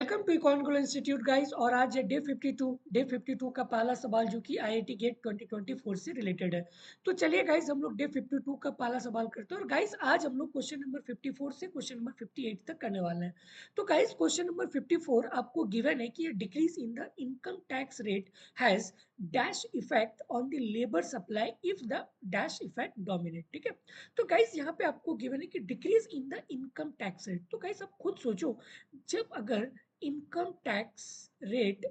Welcome to Econ institute guys. और आज है डे 52 का पहला सवाल जो कि आईआईटी गेट 2024 से रिलेटेड है। तो चलिए गाइस हम लोग डे 52 का पहला सवाल करते हैं। और गाइस आज हम लोग क्वेश्चन नंबर 54 से क्वेश्चन नंबर 58 तक करने वाले हैं। तो गाइस क्वेश्चन नंबर 54 आपको गिवन है कि decrease in the income tax rate has dash effect on the labour supply if the dash effect dominate. ठीक है, तो गाइस यहाँ पे आपको गिवन है कि decrease in the income tax rate. तो गाइस आप खुद सोचो, जब इनकम टैक्स रेट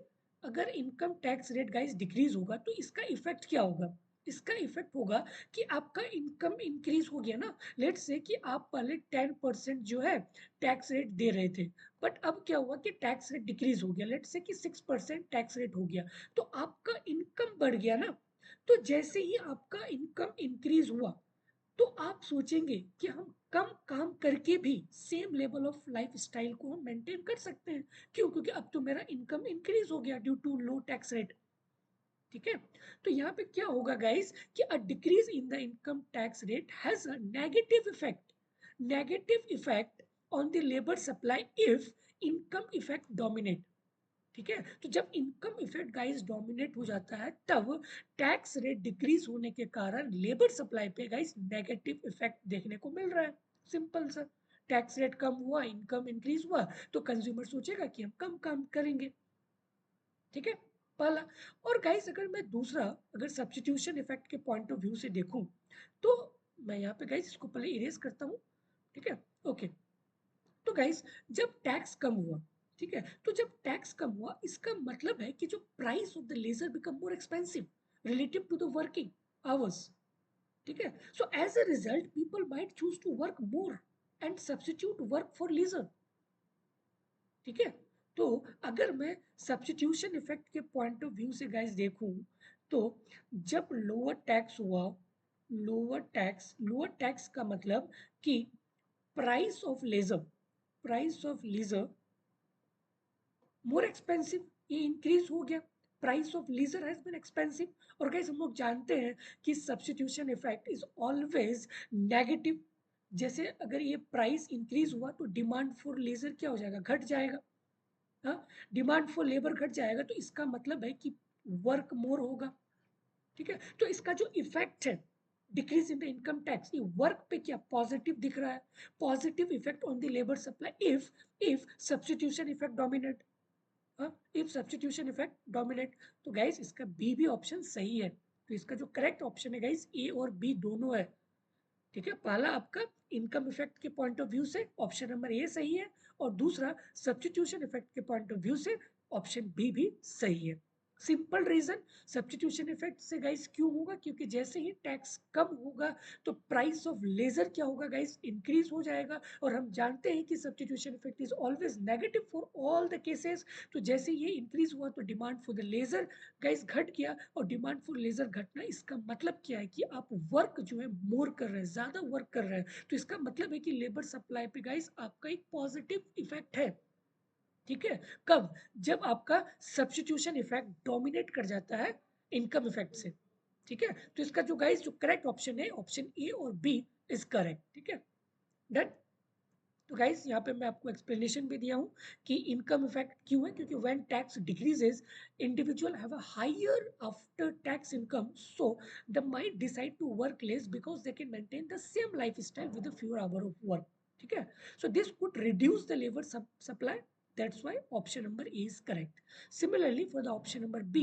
अगर income tax rate guys decrease होगा तो इसका इफेक्ट क्या होगा? इसका इफेक्ट होगा कि आपका इनकम इंक्रीज हो गया ना। लेट्स से कि आप पहले 10% जो है टैक्स रेट दे रहे थे, बट अब क्या हुआ कि टैक्स रेट डिक्रीज हो गया। लेट्स से कि 6% टैक्स रेट हो गया, तो आपका इनकम बढ़ गया ना। तो जैसे ही आपका इनकम इंक्रीज हुआ तो आप सोचेंगे कि हम कम काम करके भी same level of life style को हम मेंटेन कर सकते हैं। क्यों? क्योंकि अब तो मेरा इनकम इंक्रीज हो गया due to low tax rate. ठीक है, तो यहाँ पे क्या होगा गाइस कि a decrease in the income tax rate has a negative effect on the labour supply if income effect dominate. ठीक है, तो जब इनकम इफेक्ट गाइस डोमिनेट हो जाता है तब टैक्स रेट डिक्रीज होने के कारण लेबर सप्लाई पे गाइस नेगेटिव इफेक्ट देखने को मिल रहा है। सिंपल सा, टैक्स रेट कम हुआ, इनकम इंक्रीज हुआ, तो कंज्यूमर सोचेगा कि हम कम काम करेंगे। ठीक है, पहला। और गाइस अगर मैं दूसरा, अगर सब्स्टिट्यूशन इफेक्ट के पॉइंट ऑफ व्यू से देखूं तो मैं यहाँ पे गाइस इसको पहले इरेज करता हूँ। ठीक है, ओके। तो गाइस जब टैक्स कम हुआ, ठीक है, तो जब टैक्स कम हुआ इसका मतलब है कि जो price of the leisure become more expensive relative to the working hours. ठीक है, so as a result people might choose to work more and substitute work for leisure. ठीक है, तो अगर मैं सब्स्टिट्यूशन इफेक्ट के पॉइंट ऑफ व्यू से guys देखूं तो जब लोअर टैक्स हुआ, लोअर टैक्स का मतलब कि price of leisure, price of leisure more expensive, ये इंक्रीज हो गया। Price of leisure has been expensive. और गाइस हम लोग जानते हैं कि substitution effect is always negative. जैसे अगर ये प्राइस इंक्रीज हुआ तो डिमांड फॉर लेजर क्या हो जाएगा? घट जाएगा। हाँ, डिमांड फॉर लेबर घट जाएगा तो इसका मतलब है कि वर्क मोर होगा। ठीक है, तो इसका जो इफेक्ट है decrease in the income tax, ये वर्क पे क्या पॉजिटिव दिख रहा है? Positive effect on the labour supply if substitution effect dominate. If substitution effect dominate. तो गाइस इसका बी भी ऑप्शन सही है। तो इसका जो करेक्ट ऑप्शन है गाइस ए और बी दोनों है। ठीक है, पहला आपका इनकम इफेक्ट के पॉइंट ऑफ व्यू से ऑप्शन नंबर ए सही है, और दूसरा सब्स्टिट्यूशन इफेक्ट के पॉइंट ऑफ व्यू से ऑप्शन बी भी सही है। सिंपल रीजन, सब्स्टिट्यूशन इफेक्ट से गाइस क्यों होगा? क्योंकि जैसे ही टैक्स कम होगा तो प्राइस ऑफ लेजर क्या होगा गाइस? इंक्रीज हो जाएगा। और हम जानते हैं कि substitution effect is always negative for all the cases. तो जैसे ये इंक्रीज हुआ तो demand for the leisure guys घट गया, और डिमांड फॉर लेजर घटना इसका मतलब क्या है कि आप वर्क जो है मोर कर रहे हैं, ज्यादा वर्क कर रहे हैं। तो इसका मतलब है कि लेबर सप्लाई पे गाइस आपका एक पॉजिटिव इफेक्ट है। ठीक है, कब? जब आपका सब्स्टिट्यूशन इफेक्ट डोमिनेट कर जाता है इनकम इफेक्ट से। ठीक है, तो इसका जो गाइस जो करेक्ट ऑप्शन है ऑप्शन ए और बी इज करेक्ट। ठीक है, डन। तो गाइस यहाँ पे मैं आपको एक्सप्लेनेशन भी दिया हूँ कि इनकम इफेक्ट क्यों है, क्योंकि when tax decreases individual have a higher after tax income, so the might decide to work less because they can maintain the same life style with fewer hour of work. ठीक है, so this could reduce the labour supply. That's why option number A is correct. Similarly, for the option number B,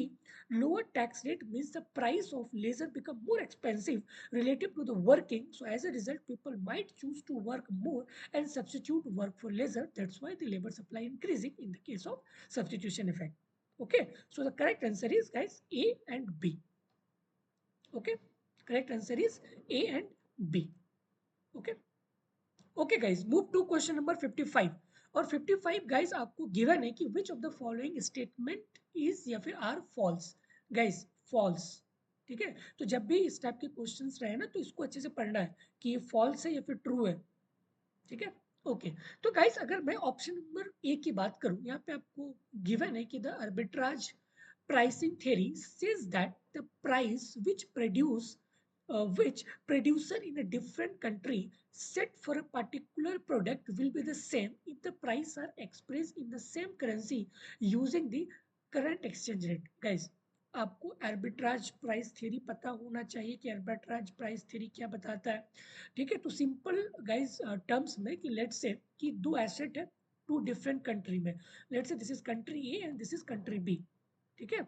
lower tax rate means the price of laser become more expensive relative to the working. So as a result, people might choose to work more and substitute work for leisure. That's why the labor supply increasing in the case of substitution effect. Okay, so the correct answer is guys A and B. Okay, correct answer is A and B. Okay, okay guys, move to question number 55. और 55 guys आपको given है कि which of the following statement is या फिर are false. Guys false. ठीक है, तो जब भी इस टाइप के क्वेश्चंस रहे ना तो इसको अच्छे से पढ़ना है कि ये फॉल्स है या फिर ट्रू है। ठीक है, ओके। तो गाइस अगर मैं ऑप्शन नंबर ए की बात करूं, यहाँ पे आपको गिवन है कि the arbitrage pricing theory says that the price which produce which producer in a different country set for a particular product will be the same if the price are expressed in the same currency using the current exchange rate. Guys, आपको arbitrage price theory पता होना चाहिए कि arbitrage price theory क्या बताता है. ठीक है, तो सिंपल गाइस टर्म्स में कि लेट्स से कि दो एसेट है टू डिफरेंट कंट्री में. Let's say this is country A and this is country B. ठीक है,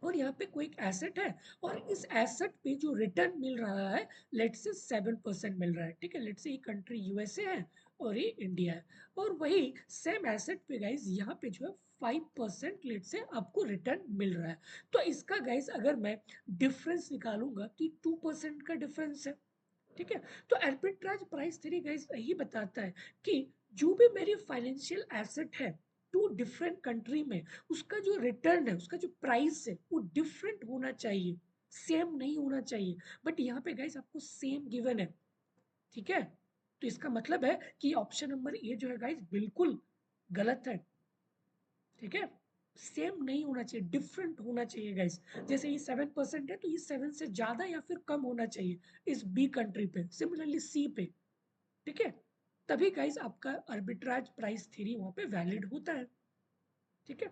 और यहाँ पे कोई एक एसेट है और इस एसेट पे जो रिटर्न मिल रहा है लेट्स से 7% मिल रहा है. ठीक है, लेट्स से ये कंट्री यूएसए है और ये इंडिया है, और वही सेम एसेट पे गाइस यहाँ पे जो है 5% लेट्स से आपको रिटर्न मिल रहा है. तो इसका गाइस अगर मैं डिफरेंस निकालूंगा कि 2% का डिफरेंस है. ठीक है, तो आर्बिट्राज प्राइस थ्योरी गाइस यही बताता है कि जो भी मेरी फाइनेंशियल एसेट है टू डिफरेंट कंट्री में, उसका जो रिटर्न है, उसका जो प्राइस है वो डिफरेंट होना चाहिए, सेम नहीं होना चाहिए. बट यहाँ पे गाइस आपको सेम गिवन है. ठीक है, तो इसका मतलब है कि ऑप्शन नंबर ए जो है गाइस बिल्कुल गलत है. ठीक है, सेम नहीं होना चाहिए, डिफरेंट होना चाहिए गाइस. जैसे ये 7% है तो ये 7 से ज्यादा या फिर कम होना चाहिए इस बी कंट्री पे, सिमिलरली सी पे. ठीक है, तभी गाइस आपका आर्बिट्राज प्राइस थ्योरी वहां पे वैलिड होता है. ठीक है,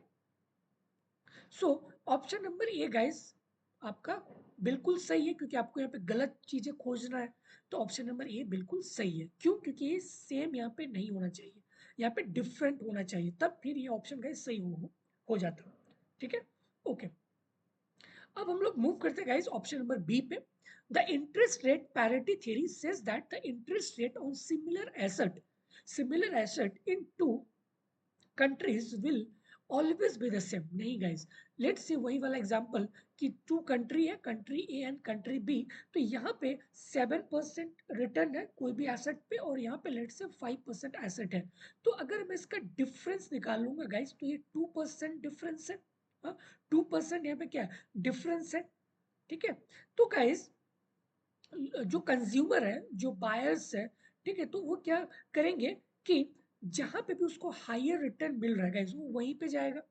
सो ऑप्शन नंबर ए गाइस आपका बिल्कुल सही है, क्योंकि आपको यहाँ पे गलत चीजें खोजना है. तो ऑप्शन नंबर ए बिल्कुल सही है. क्यों? क्योंकि ये सेम यहाँ पे नहीं होना चाहिए, यहाँ पे डिफरेंट होना चाहिए, तब फिर ये ऑप्शन गाइस सही हो जाता. ठीक है, ओके. अब हम लोग मूव करते हैं गाइस ऑप्शन नंबर बी पे. The interest rate parity theory says that the interest rate on similar asset in two countries will always be the same. नहीं guys, let's see वही वाला एग्जांपल कि टू कंट्री है, country A and country B. तो यहाँ पे 7% return है कोई भी एसेट पे और यहाँ पे लेट्स से 5% एसेट है. तो अगर मैं इसका डिफरेंस निकालूंगा गाइस तो ये 2% डिफरेंस है. 2% यहाँ पे क्या डिफरेंस है. ठीक है, तो गाइस जो कंज्यूमर है, जो बायर्स है, ठीक है, तो वो क्या करेंगे कि जहां पे भी उसको हायर रिटर्न मिल रहा है गाइस वो वहीं पे जाएगा.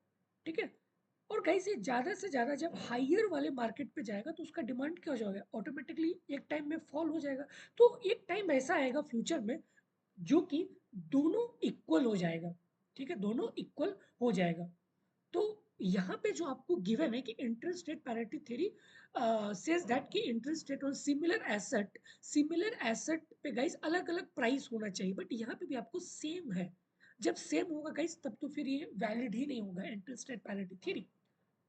ठीक है, और गाइस ये ज्यादा से ज्यादा जब हायर वाले मार्केट पे जाएगा तो उसका डिमांड क्या हो जाएगा, ऑटोमेटिकली एक टाइम में फॉल हो जाएगा. तो एक टाइम ऐसा आएगा फ्यूचर में जो कि दोनों इक्वल हो जाएगा. ठीक है, दोनों इक्वल हो जाएगा. तो यहाँ पे जो आपको गिवन है कि interest rate parity theory says that कि interest rate on similar asset पे गाइस अलग अलग प्राइस होना चाहिए, बट यहाँ पे भी आपको सेम है. जब सेम होगा गाइस तब तो फिर ये वैलिड ही नहीं होगा इंटरेस्ट रेट पैरिटी थ्योरी.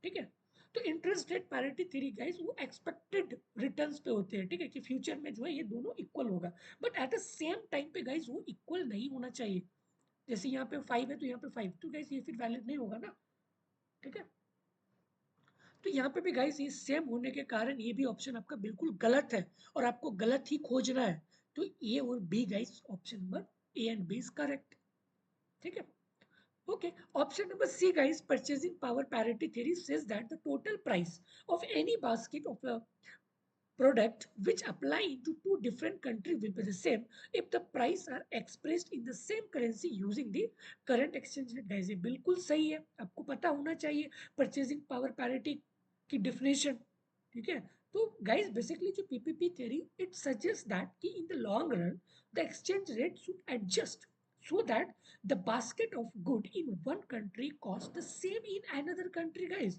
ठीक है, तो interest rate parity theory guys वो एक्सपेक्टेड रिटर्न्स पे होते हैं. ठीक है, कि फ्यूचर में जो है ये दोनों इक्वल होगा, but at the same time पे गाइस वो इक्वल नहीं होना चाहिए. जैसे यहाँ पे 5 है तो यहाँ पे 5, तो गाइस ये फिर वैलिड नहीं होगा ना. ठीक है, तो यहाँ पे भी गाइस ये सेम होने के कारण ये भी ऑप्शन आपका बिल्कुल गलत है और आपको गलत ही खोजना है. तो ए और B guys option number A and B is correct. ठीक है, okay. Option number C guys, purchasing power parity theory says that the total price of any basket of a product which apply to two different countries will be the same if the price are expressed in the same currency using the current exchange rate. guys ये बिल्कुल सही है, आपको पता होना चाहिए purchasing power parity की definition. ठीक है, तो गाइस बेसिकली जो PPP theory it suggest that कि in the long run the exchange rate should adjust so that the basket of good in one country cost the same in another country guys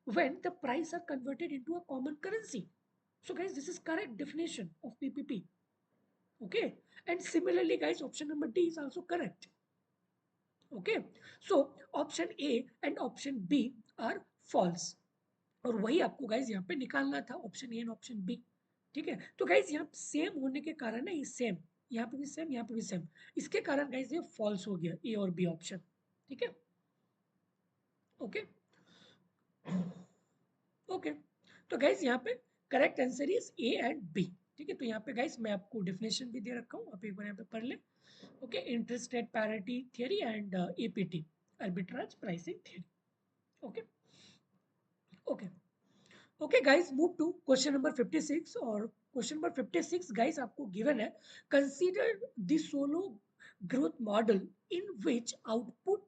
when the price are converted into a common currency. So guys, this is correct definition of PPP. Okay, and similarly guys, option number D is also correct. Okay, so option A and option B are false. और वही आपको guys यहाँ पे निकालना था, option A and option B. ठीक है, तो गाइज यहाँ सेम होने के कारण है ये सेम, यहाँ पे भी सेम, यहाँ पे भी सेम, इसके कारण गाइज ये फॉल्स हो गया ए और बी ऑप्शन. ठीक है, ओके ओके. तो गाइज यहाँ पे correct answer is A and B. ठीक है, तो यहाँ पे गाइज मैं आपको डेफिनेशन भी दे रखा हूँ, आप एक बार यहाँ पे पढ़ ले. Okay, interest rate parity theory and APT, arbitrage pricing theory. Okay okay okay guys, move to question number 56. और क्वेश्चन नंबर 56 गाइस आपको गिवन है, consider the Solow growth model in which output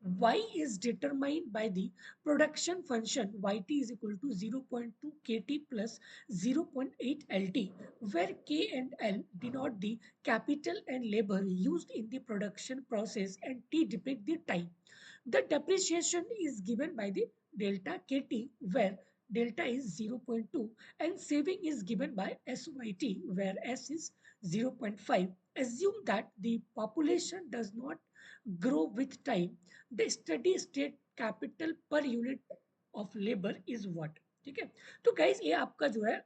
Y is determined by the production function Yt is equal to 0.2 Kt plus 0.8 Lt, where K and L denote the capital and labor used in the production process and T depict the time. The depreciation is given by the delta Kt, where delta is 0.2, and saving is given by SYT, where S is 0.5. Assume that the population does not grow with time. The steady state capital per unit of labor is what? ठीक है, तो guys ये आपका जो है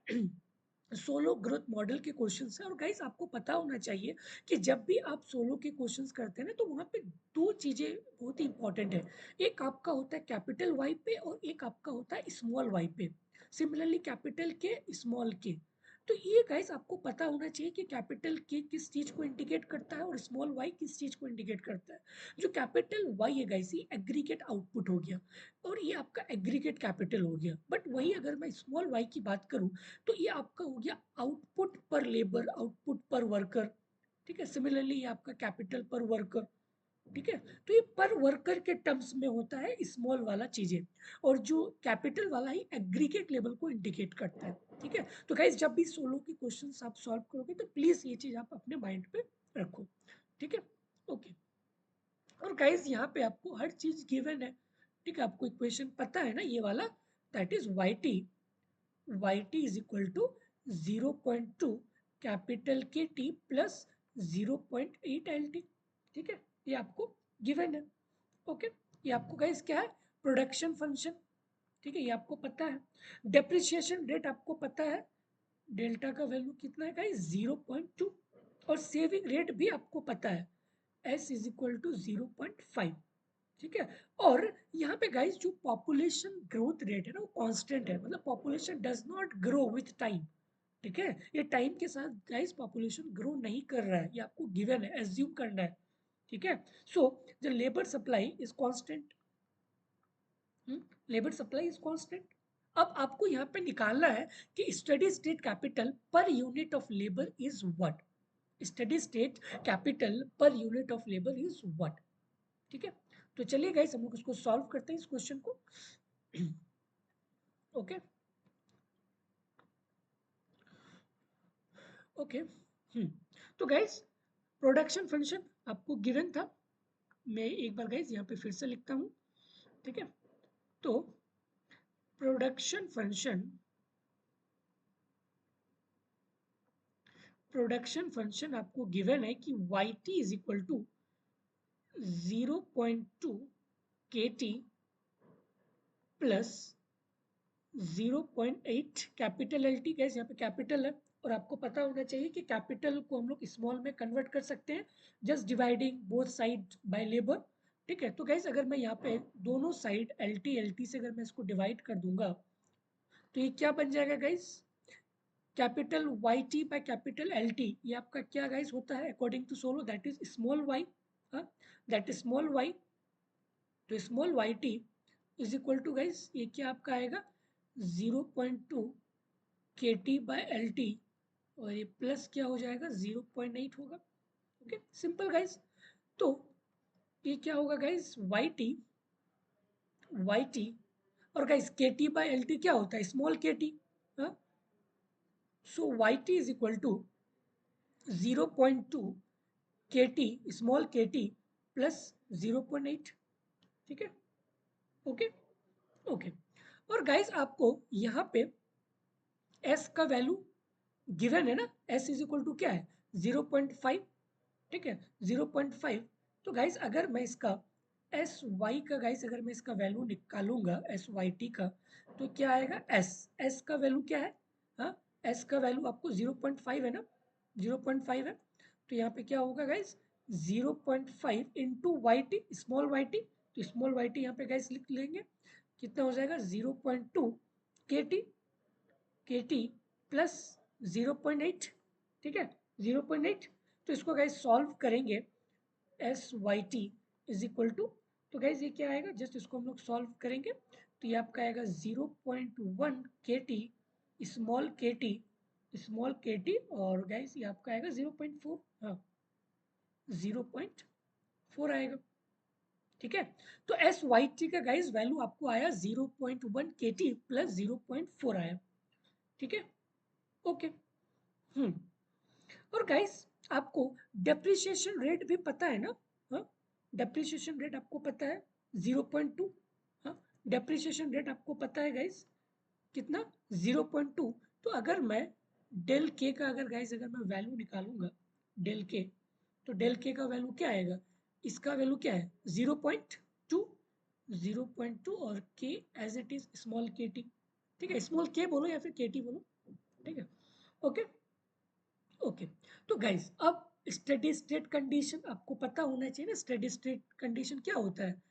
solo growth model के questions है। और गाइस आपको पता होना चाहिए कि जब भी आप सोलो के क्वेश्चंस करते हैं ना, तो वहां पे दो चीजें बहुत ही इंपॉर्टेंट है। एक आपका होता है कैपिटल वाई पे और एक आपका होता है स्मॉल वाई पे। सिमिलरली कैपिटल के स्मॉल के। तो ये गाइस आपको पता होना चाहिए कि कैपिटल के किस चीज को इंडिकेट करता है और स्मॉल वाई किस चीज को इंडिकेट करता है। जो कैपिटल वाई है गाइस, ये एग्रीगेट आउटपुट हो गया और ये आपका एग्रीगेट कैपिटल हो गया। बट वही अगर मैं स्मॉल वाई की बात करूं, तो ये आपका हो गया आउटपुट पर लेबर, आउटपुट पर वर्कर। ठीक है, सिमिलरली ये आपका कैपिटल पर वर्कर। ठीक है, तो ये पर वर्कर के टर्म्स में होता है स्मॉल वाला चीजें, और जो कैपिटल वाला ही एग्रीगेट लेवल को इंडिकेट करता है। ठीक है, तो गाइस जब भी सोलो के क्वेश्चंस आप सॉल्व करोगे तो प्लीज ये चीज आप अपने माइंड पे रखो। ठीक है, ओके। और गाइस यहाँ पे आपको हर चीज गिवन है। ठीक है, आपको इक्वेशन पता है ना ये वाला, that is yt is equal to 0.2 capital के टी प्लस 0.8 एल टी। ठीक है, ये आपको गिवन है। ओके, ये आपको गाइस क्या है, प्रोडक्शन फंक्शन। ठीक है, ये आपको पता है। डेप्रिसिएशन रेट आपको पता है, डेल्टा का वैल्यू कितना है गाइस, 0.2। और सेविंग रेट भी आपको पता है, एस इज इक्वल टू 0.5। ठीक है, और यहाँ पे गाइस जो पॉपुलेशन ग्रोथ रेट है ना, वो कांस्टेंट है, मतलब population does not grow with time. ठीक है, ये टाइम के साथ गाइस पॉपुलेशन ग्रो नहीं कर रहा है, ये आपको गिवन है, एज्यूम करना है। ठीक है, so the labour supply is constant. Labour supply is constant. अब आपको यहाँ पे निकालना है कि steady state capital per unit of labour is what. Steady state capital per unit of labour is what. ठीक है, तो चलिए गाइस हम लोग इसको सॉल्व करते हैं इस क्वेश्चन को। Okay okay. तो गाइस प्रोडक्शन फंक्शन आपको गिवन था। मैं एक बार गाइस यहाँ पे फिर से लिखता हूँ। ठीक है, तो प्रोडक्शन फंक्शन आपको गिवन है कि yt is equal to 0.2 kt plus 0.8 capital L T. Guys यहाँ पे कैपिटल है, और आपको पता होना चाहिए कि कैपिटल को हम लोग स्मॉल में कन्वर्ट कर सकते हैं, just dividing both side by labour. ठीक है, तो गैस अगर मैं यहाँ पे दोनों साइड एल टी से अगर मैं इसको डिवाइड कर दूंगा, तो ये क्या बन जाएगा guys, capital Y T by capital L T. ये आपका क्या गाइस होता है according to Solow, that is small Y. That is small Y. तो small Y T is equal to guys, ये क्या आपका आएगा, 0.2 K T by L T, और ये प्लस क्या हो जाएगा, 0.8 होगा। Okay, simple guys. तो ये क्या होगा गाइस, वाई टी, और guys K T by L T क्या होता है, small K T. So Y T is equal to 0.2 K T, small K T plus 0.8। ठीक है, ओके ओके। और गाइस आपको यहाँ पे एस का वैल्यू गिवन है ना, एस इज इक्वल टू क्या है, 0.5। ठीक है, 0.5। तो गाइस अगर मैं इसका एस वाई का, गाइस अगर मैं इसका वैल्यू निकालूंगा एस वाई टी का, तो क्या आएगा, एस एस का वैल्यू क्या है, हाँ, एस का वैल्यू आपको 0.5 है ना, 0.5 है। तो यहाँ पे क्या होगा guys, 0.5 into Y T, small Y T. तो स्मॉल वाई टी यहाँ पे गाइस लिख लेंगे, कितना हो जाएगा, 0.2 के टी, के टी प्लस 0.8। ठीक है, 0.8। तो इसको गाइस सॉल्व करेंगे, S Y T is equal to, तो गाइस ये क्या आएगा, जस्ट इसको हम लोग सॉल्व करेंगे, तो ये आपका आएगा 0.1 K T, small K T, small K T, और गाइस ये आपका आएगा 0.4, हाँ 0.4 आएगा। ठीक है। तो एस वाई टी का गाइस वैल्यू आपको आया 0.1 KT प्लस 0.4 आया, ठीक है। ओके। हम्म। और गाइस आपको डेप्रिसिएशन रेट भी पता है ना? हाँ, डेप्रिसिएशन रेट आपको पता है 0.2। हाँ, डेप्रिसिएशन रेट आपको पता है गाइस कितना? 0.2। तो अगर मैं डेल के का अगर गाइस अगर मैं वैल्यू निकालूंगा डेल के, तो डेल के का वैल्यू क्या आएगा? इसका वैल्यू क्या है? 0.2। 0.2 और के as it is small K T, ठीक है। स्मॉल के बोलो या फिर के टी बोलो, ठीक है। ओके। ओके। तो गाइस अब स्टेडी स्टेट कंडीशन आपको पता होना चाहिए ना। स्टेडी स्टेट कंडीशन क्या होता है?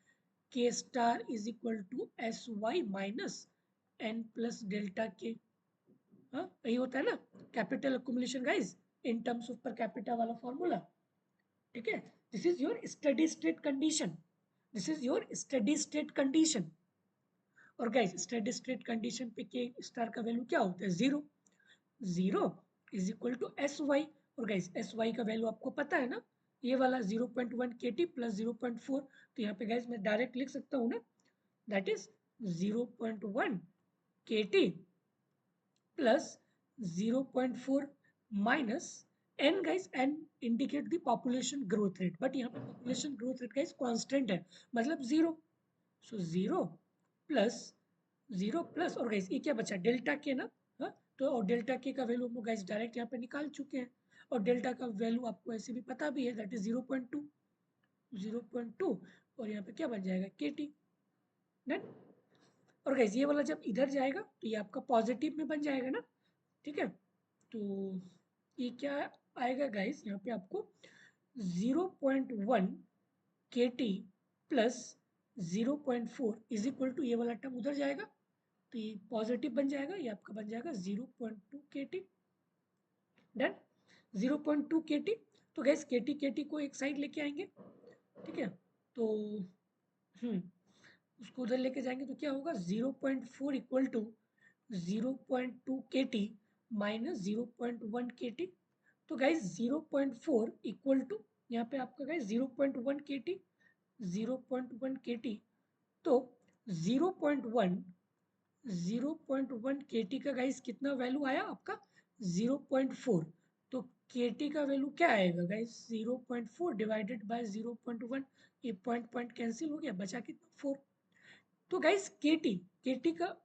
K star is equal to S Y minus N plus delta K. हाँ, यही होता है ना capital accumulation guys, in terms of per capita वाला फॉर्मूला, ठीक है। This is your steady state condition, this is your steady state condition. और guys steady state condition पे के स्टार का वैल्यू क्या होता है? Zero. Zero is equal to S Y. और गाइस एस वाई का वैल्यू आपको पता है ना, ये वाला 0.1 के टी प्लस 0.4। तो यहाँ पे गाइस मैं डायरेक्ट लिख सकता हूँ ना, that is 0.1 K T plus 0.4 minus N. Guys N indicate the population growth rate, but यहाँ पे population growth rate guys constant है, मतलब zero. So zero plus zero plus, और गाइस ये क्या बचा? डेल्टा के ना। हाँ, तो और डेल्टा के का वैल्यू हम गाइस डायरेक्ट यहाँ पे निकाल चुके हैं, और डेल्टा का वैल्यू आपको ऐसे भी पता भी है, दैट इज 0.2। 0.2 और यहाँ पे क्या बन जाएगा? के टी। डन। और गाइस ये वाला जब इधर जाएगा तो ये आपका पॉजिटिव में बन जाएगा ना, ठीक है। तो ये क्या आएगा गाइस? यहाँ पे आपको 0.1 K T plus 0.4 is equal to, ये वाला टर्म उधर जाएगा तो ये पॉजिटिव बन जाएगा, ये आपका बन जाएगा 0.2 K T. Done. 0.2 K T. तो गैस के टी को एक साइड लेके आएंगे, ठीक है। तो हम्म, उसको उधर लेके जाएंगे तो क्या होगा? 0.4 equal to 0.2 K T minus 0.1 K T. तो गाइज 0.4 इक्वल टू, यहाँ पे आपका guys 0.1 K T, 0.1 K T. तो 0.1 0.1 के टी का गाइज कितना वैल्यू आया आपका? 0.4। तो के टी का वैल्यू क्या आएगा गाइज? 0.4 divided by 0.1। ये पॉइंट पॉइंट कैंसिल हो गया, बचा कितना? 4। तो गाइज केटी का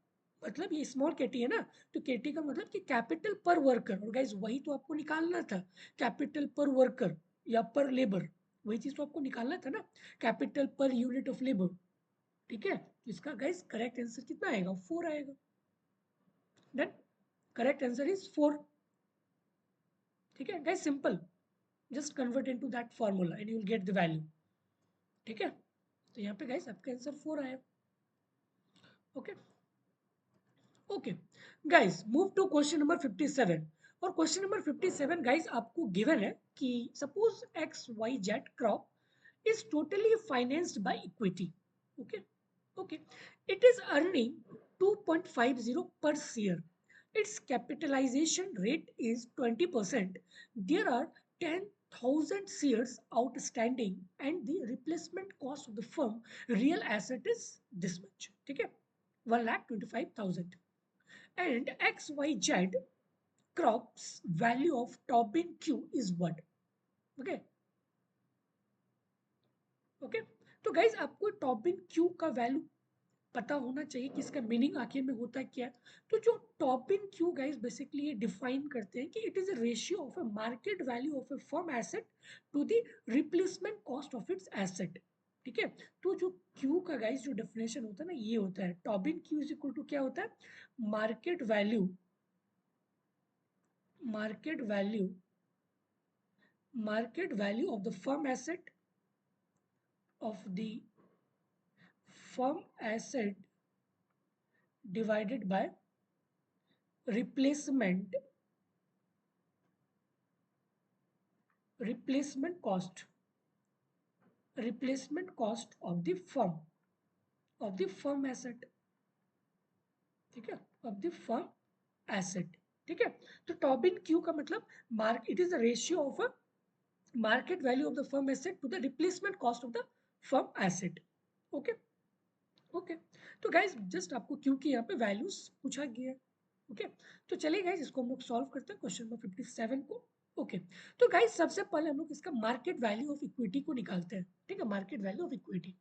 मतलब ये स्मॉल केटी है ना, तो केटी का मतलब कि कैपिटल पर वर्कर। और गाइज वही तो आपको निकालना था, कैपिटल पर वर्कर या पर लेबर, वही चीज तो आपको निकालना था ना, capital per unit of labour, ठीक है। तो इसका गाइज करेक्ट आंसर कितना आएगा? 4 आएगा। डन। करेक्ट आंसर इज 4, ठीक है guys. Simple, just convert into that formula and you will get the value, ठीक है। तो यहाँ पे गाइज आपका आंसर 4 आया। Okay. Okay guys, move to question number 57। और क्वेश्चन नंबर 57 गाइस आपको गिवन है कि suppose X Y Z corp is totally financed by equity. Okay. Okay. It is earning 2.50 per share. Its capitalization rate is 20%. There are 10,000 shares outstanding and the replacement cost of the firm real asset is this much. ठीक है, 1,25,000. And XYZ crops value of Tobin Q is what? Okay. Okay. तो guys आपको टॉपिन Q का value पता होना चाहिए कि इसका मीनिंग आखिर में होता क्या है। तो जो टॉपिन क्यू गाइज बेसिकली ये डिफाइन करते हैं कि it is a ratio of a market value of a firm asset to the replacement cost of its asset, ठीक है। तो जो क्यू का गाइज जो डेफिनेशन होता है ना, ये होता है टॉपिन क्यू इज इक्वल टू क्या होता है? Market value, market value market value of the firm asset divided by replacement replacement cost replacement cost of the firm asset, ठीक है, of the firm asset, ठीक है। तो टॉबिन क्यू का मतलब mark it is the ratio of a market value of the firm asset to the replacement cost of the firm asset, okay okay. तो guys just आपको Q की यहाँ पे वैल्यूज पूछा गया है। ओके तो चलिए गाइज इसको हम लोग सॉल्व करते हैं क्वेश्चन नंबर 57 को। ओके तो गाइज सबसे पहले हम लोग इसका मार्केट वैल्यू ऑफ इक्विटी को निकालते हैं। ठीक है, मार्केट वैल्यू ऑफ इक्विटी।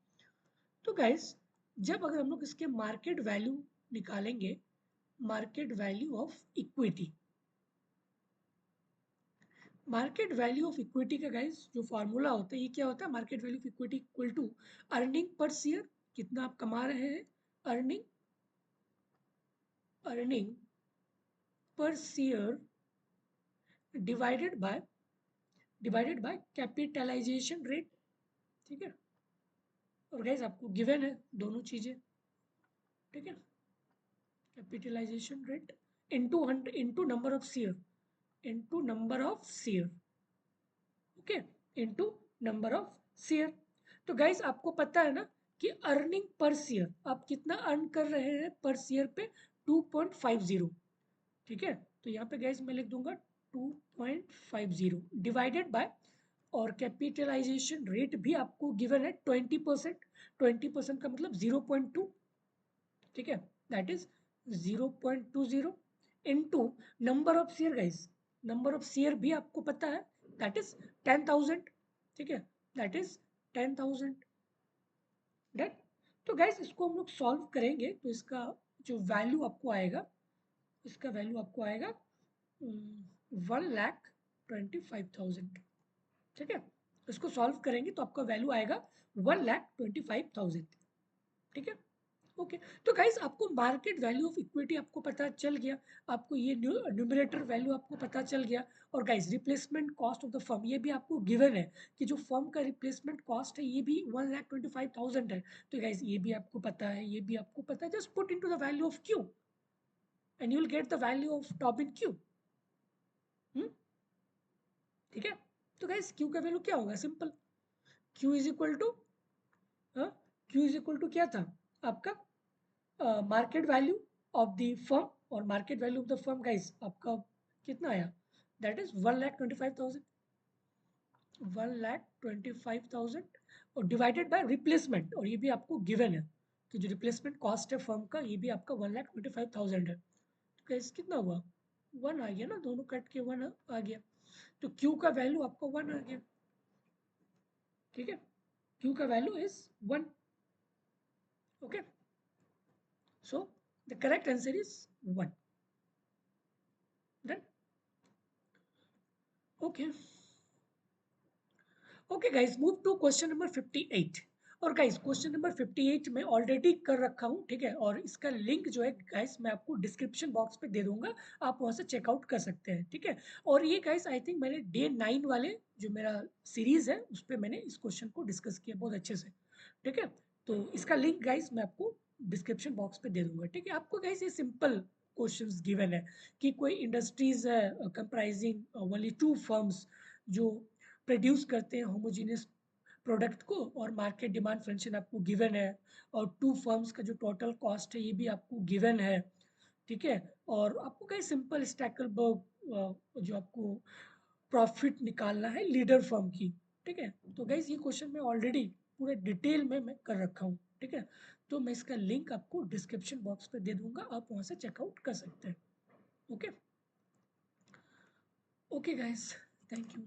तो गाइज जब अगर हम लोग इसके मार्केट वैल्यू निकालेंगे, market value of equity, market value of equity का गाइस जो फॉर्मूला होता है ये क्या होता है, market value of equity equal to earning per share, कितना आप कमा रहे हैं, earning, earning per share divided by capitalisation rate. ठीक है, और गाइस आपको गिवन है दोनों चीजें। ठीक है, capitalisation rate into 100 into number of share, into number of share. Okay, into number of share. तो गाइस आपको पता है ना कि अर्निंग पर शेयर आप कितना अर्न कर रहे हैं पर शेयर पे, 2.50। ठीक है, तो यहाँ पे गाइस मैं लिख दूंगा 2.50 डिवाइडेड बाय, और कैपिटलाइजेशन रेट भी आपको गिवन है 20%। 20% का मतलब 0.2। ठीक है, that is 0.20 into number of share. Guys number of share भी आपको पता है, दैट इज 10,000। ठीक है, दैट इज 10,000। डन। तो गाइस इसको हम लोग सॉल्व करेंगे तो इसका जो वैल्यू आपको आएगा, इसका वैल्यू आपको आएगा 1,25,000। ठीक है, इसको सॉल्व करेंगे तो आपका वैल्यू आएगा 1,25,000। ठीक है, ओके। तो गाइस आपको मार्केट वैल्यू ऑफ इक्विटी आपको पता चल गया, आपको ये न्यूमरेटर वैल्यू आपको पता चल गया। और guys replacement cost of the firm ये भी आपको गिवन है कि जो फर्म का रिप्लेसमेंट कॉस्ट है ये भी 1,25,000 है। तो गाइस ये भी आपको पता है, ये भी आपको पता है। Just put into the value of Q and you will get the value of top in Q. ठीक है, तो गाइस क्यू का वैल्यू क्या होगा, simple, Q is equal to, Q is equal to क्या था आपका, market value of the firm, और market value of the firm guys आपका कितना आया, दैट इज 1,25,000, 1,25,000 और डिवाइडेड बाय रिप्लेसमेंट, और ये भी आपको गिवन है कि जो रिप्लेसमेंट कॉस्ट है फर्म का ये भी आपका 1,25,000 है। तो गाइस कितना हुआ, 1 आ गया ना, दोनों कट के 1 आ गया। तो क्यू का वैल्यू आपका 1 आ गया। ठीक है, क्यू का value is 1। Okay, so the correct answer is 1. Done. Okay. Okay guys, move to question number 58। और गाइस क्वेश्चन नंबर 58 में ऑलरेडी कर रखा हूँ। ठीक है, और इसका लिंक जो है गाइस मैं आपको डिस्क्रिप्शन बॉक्स पे दे दूंगा, आप वहां से चेकआउट कर सकते हैं। ठीक है, और ये गाइस आई थिंक मैंने डे 9 वाले जो मेरा सीरीज है उस पर मैंने इस क्वेश्चन को डिस्कस किया बहुत अच्छे से। ठीक है, तो इसका लिंक गाइस मैं आपको डिस्क्रिप्शन बॉक्स पे दे दूंगा। ठीक है, आपको गाइस ये सिंपल क्वेश्चंस गिवन है कि कोई इंडस्ट्रीज है कंप्राइजिंग ओनली 2 फर्म्स जो प्रोड्यूस करते हैं होमोजीनियस प्रोडक्ट को, और मार्केट डिमांड फंक्शन आपको गिवन है, और 2 फर्म्स का जो टोटल कॉस्ट है ये भी आपको गिवन है। ठीक है, और आपको कहीं सिंपल स्टैकरबर्ग जो आपको प्रॉफिट निकालना है लीडर फर्म की। ठीक है, तो गाइस ये क्वेश्चन मैं ऑलरेडी पूरे डिटेल में मैं कर रखा हूँ। ठीक है, तो मैं इसका लिंक आपको डिस्क्रिप्शन बॉक्स पे दे दूंगा, आप वहां से चेकआउट कर सकते हैं। Okay okay guys, thank you.